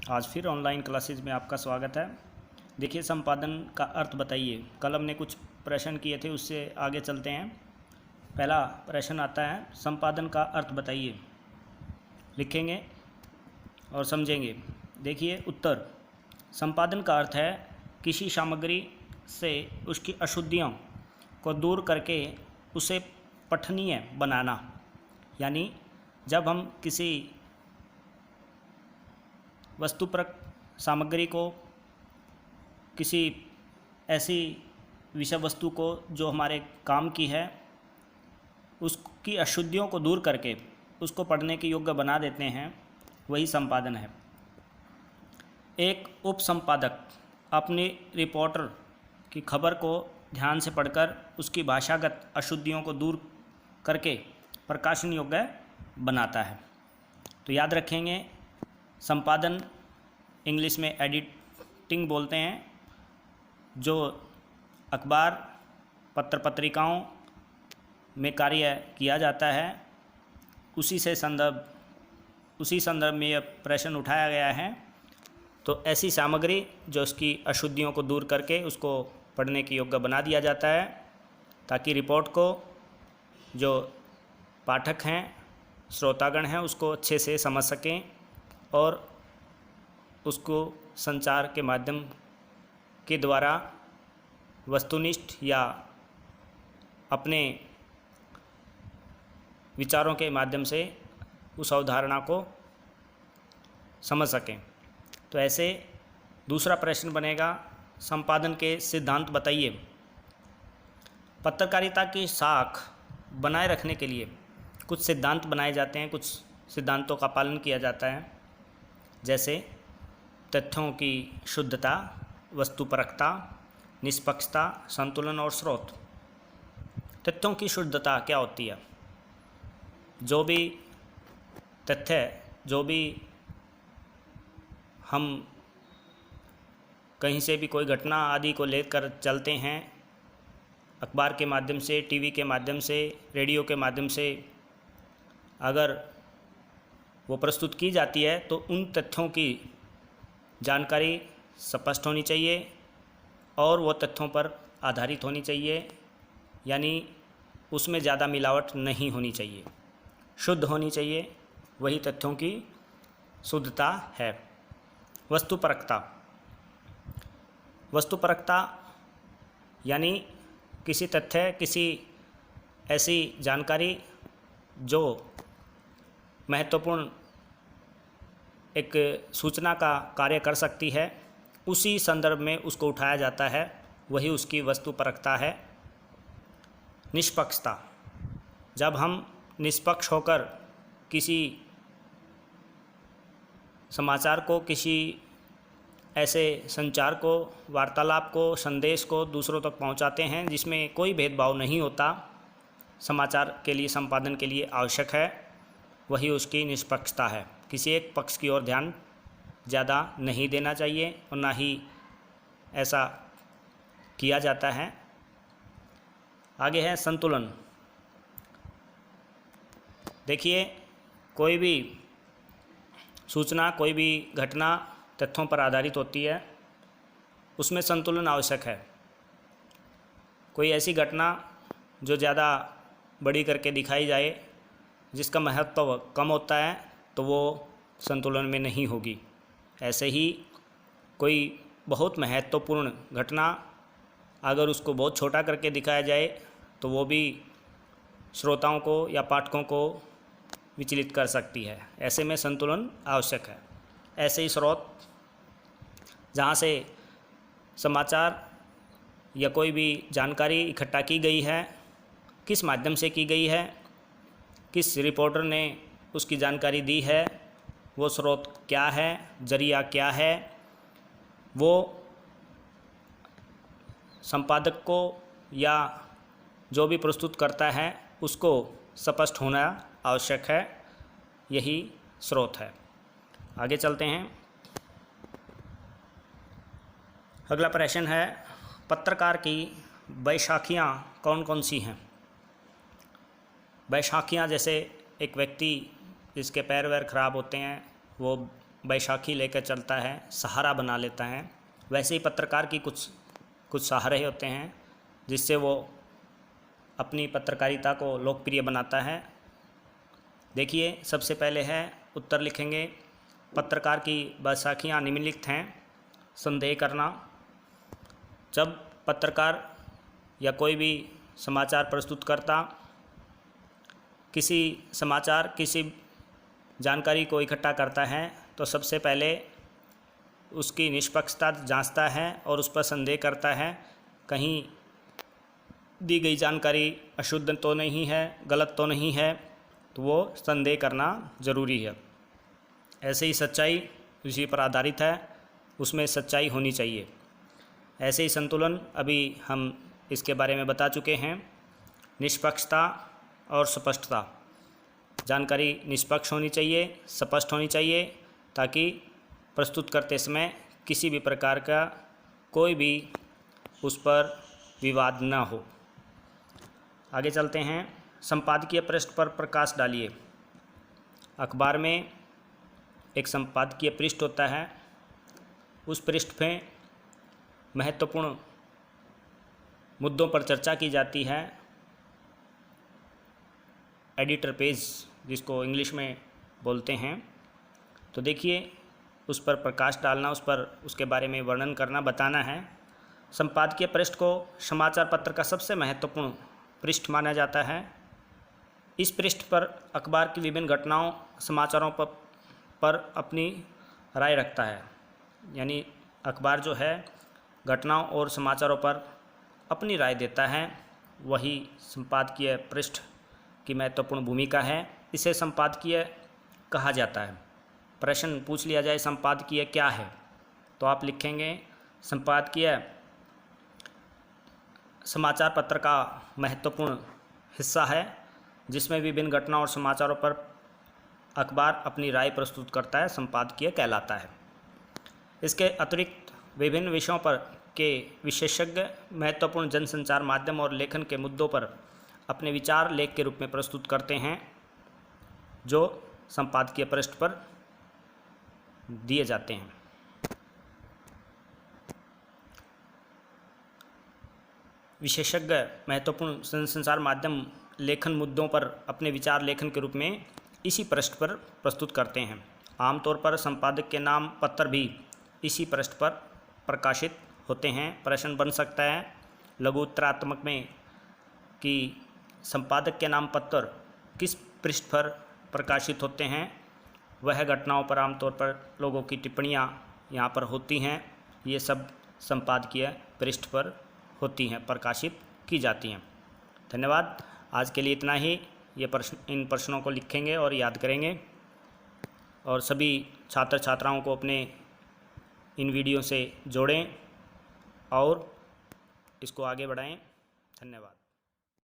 आज फिर online classes में आपका स्वागत है। देखिए, संपादन का अर्थ बताइए। कल हमने कुछ प्रश्न किए थे, उससे आगे चलते हैं। पहला प्रश्न आता है, संपादन का अर्थ बताइए। लिखेंगे और समझेंगे। देखिए उत्तर, संपादन का अर्थ है किसी सामग्री से उसकी अशुद्धियों को दूर करके उसे पठनीय बनाना। यानी जब हम किसी वस्तुपरक सामग्री को, किसी ऐसी विषय वस्तु को जो हमारे काम की है, उसकी अशुद्धियों को दूर करके उसको पढ़ने के योग्य बना देते हैं, वही संपादन है। एक उपसंपादक अपनी रिपोर्टर की खबर को ध्यान से पढ़कर उसकी भाषागत अशुद्धियों को दूर करके प्रकाशन योग्य बनाता है। तो याद रखेंगे, संपादन इंग्लिश में एडिटिंग बोलते हैं। जो अखबार पत्र पत्रिकाओं में कार्य किया जाता है, उसी संदर्भ में यह प्रश्न उठाया गया है। तो ऐसी सामग्री जो उसकी अशुद्धियों को दूर करके उसको पढ़ने के योग्य बना दिया जाता है, ताकि रिपोर्ट को जो पाठक हैं, श्रोतागण हैं, उसको अच्छे से समझ सकें और उसको संचार के माध्यम के द्वारा वस्तुनिष्ठ या अपने विचारों के माध्यम से उस अवधारणा को समझ सकें। तो ऐसे दूसरा प्रश्न बनेगा, संपादन के सिद्धांत बताइए। पत्रकारिता की साख बनाए रखने के लिए कुछ सिद्धांत बनाए जाते हैं, कुछ सिद्धांतों का पालन किया जाता है। जैसे तथ्यों की शुद्धता, वस्तुपरकता, निष्पक्षता, संतुलन और स्रोत। तथ्यों की शुद्धता क्या होती है? जो भी तथ्य, जो भी हम कहीं से भी कोई घटना आदि को लेकर चलते हैं, अखबार के माध्यम से, टीवी के माध्यम से, रेडियो के माध्यम से अगर वो प्रस्तुत की जाती है, तो उन तथ्यों की जानकारी स्पष्ट होनी चाहिए और वो तथ्यों पर आधारित होनी चाहिए। यानी उसमें ज़्यादा मिलावट नहीं होनी चाहिए, शुद्ध होनी चाहिए। वही तथ्यों की शुद्धता है। वस्तुपरकता यानी किसी तथ्य, किसी ऐसी जानकारी जो महत्वपूर्ण एक सूचना का कार्य कर सकती है, उसी संदर्भ में उसको उठाया जाता है, वही उसकी वस्तुपरकता है। निष्पक्षता, जब हम निष्पक्ष होकर किसी समाचार को, किसी ऐसे संचार को, वार्तालाप को, संदेश को दूसरों तक पहुंचाते हैं जिसमें कोई भेदभाव नहीं होता, समाचार के लिए, संपादन के लिए आवश्यक है, वही उसकी निष्पक्षता है। किसी एक पक्ष की ओर ध्यान ज़्यादा नहीं देना चाहिए और ना ही ऐसा किया जाता है। आगे है संतुलन। देखिए, कोई भी सूचना, कोई भी घटना तथ्यों पर आधारित होती है, उसमें संतुलन आवश्यक है। कोई ऐसी घटना जो ज़्यादा बड़ी करके दिखाई जाए, जिसका महत्व कम होता है, तो वो संतुलन में नहीं होगी। ऐसे ही कोई बहुत महत्वपूर्ण घटना अगर उसको बहुत छोटा करके दिखाया जाए, तो वो भी श्रोताओं को या पाठकों को विचलित कर सकती है। ऐसे में संतुलन आवश्यक है। ऐसे ही स्रोत, जहाँ से समाचार या कोई भी जानकारी इकट्ठा की गई है, किस माध्यम से की गई है, किस रिपोर्टर ने उसकी जानकारी दी है, वो स्रोत क्या है, जरिया क्या है, वो संपादक को या जो भी प्रस्तुत करता है उसको स्पष्ट होना आवश्यक है। यही स्रोत है। आगे चलते हैं। अगला प्रश्न है, पत्रकार की बैसाखियाँ कौन कौन सी हैं? बैसाखियाँ जैसे एक व्यक्ति जिसके पैर वैर खराब होते हैं, वो बैसाखी लेकर चलता है, सहारा बना लेता है, वैसे ही पत्रकार की कुछ सहारे होते हैं जिससे वो अपनी पत्रकारिता को लोकप्रिय बनाता है। देखिए, सबसे पहले है उत्तर लिखेंगे, पत्रकार की बैसाखियाँ निम्नलिखित हैं। संदेह करना, जब पत्रकार या कोई भी समाचार प्रस्तुतकर्ता किसी जानकारी को इकट्ठा करता है तो सबसे पहले उसकी निष्पक्षता जांचता है और उस पर संदेह करता है, कहीं दी गई जानकारी अशुद्ध तो नहीं है, गलत तो नहीं है, तो वो संदेह करना ज़रूरी है। ऐसे ही सच्चाई इसी पर आधारित है, उसमें सच्चाई होनी चाहिए। ऐसे ही संतुलन अभी हम इसके बारे में बता चुके हैं। निष्पक्षता और स्पष्टता, जानकारी निष्पक्ष होनी चाहिए, स्पष्ट होनी चाहिए, ताकि प्रस्तुत करते समय किसी भी प्रकार का कोई भी उस पर विवाद न हो। आगे चलते हैं। संपादकीय पृष्ठ पर प्रकाश डालिए। अखबार में एक संपादकीय पृष्ठ होता है, उस पृष्ठ पे महत्वपूर्ण मुद्दों पर चर्चा की जाती है। एडिटर पेज जिसको इंग्लिश में बोलते हैं। तो देखिए, उस पर प्रकाश डालना, उस पर उसके बारे में वर्णन करना, बताना है। संपादकीय पृष्ठ को समाचार पत्र का सबसे महत्वपूर्ण पृष्ठ माना जाता है। इस पृष्ठ पर अखबार की विभिन्न घटनाओं, समाचारों पर अपनी राय रखता है। यानी अखबार जो है घटनाओं और समाचारों पर अपनी राय देता है, वही संपादकीय पृष्ठ की महत्वपूर्ण भूमिका है। इसे संपादकीय कहा जाता है। प्रश्न पूछ लिया जाए संपादकीय क्या है, तो आप लिखेंगे संपादकीय समाचार पत्र का महत्वपूर्ण हिस्सा है, जिसमें विभिन्न घटनाओं और समाचारों पर अखबार अपनी राय प्रस्तुत करता है, संपादकीय कहलाता है। इसके अतिरिक्त विभिन्न विषयों पर के विशेषज्ञ महत्वपूर्ण जनसंचार माध्यम और लेखन के मुद्दों पर अपने विचार लेख के रूप में प्रस्तुत करते हैं, जो संपादकीय पृष्ठ पर दिए जाते हैं। विशेषज्ञ महत्वपूर्ण जनसंचार माध्यम लेखन मुद्दों पर अपने विचार लेखन के रूप में इसी पृष्ठ पर प्रस्तुत करते हैं। आमतौर पर संपादक के नाम पत्र भी इसी पृष्ठ पर प्रकाशित होते हैं। प्रश्न बन सकता है लघु उत्तरात्मक में कि संपादक के नाम पत्र किस पृष्ठ पर प्रकाशित होते हैं। वह घटनाओं पर आमतौर पर लोगों की टिप्पणियाँ यहाँ पर होती हैं। ये सब संपादकीय पृष्ठ पर होती हैं, प्रकाशित की जाती हैं। धन्यवाद। आज के लिए इतना ही। इन प्रश्नों को लिखेंगे और याद करेंगे, और सभी छात्र छात्राओं को अपने इन वीडियो से जोड़ें और इसको आगे बढ़ाएं। धन्यवाद।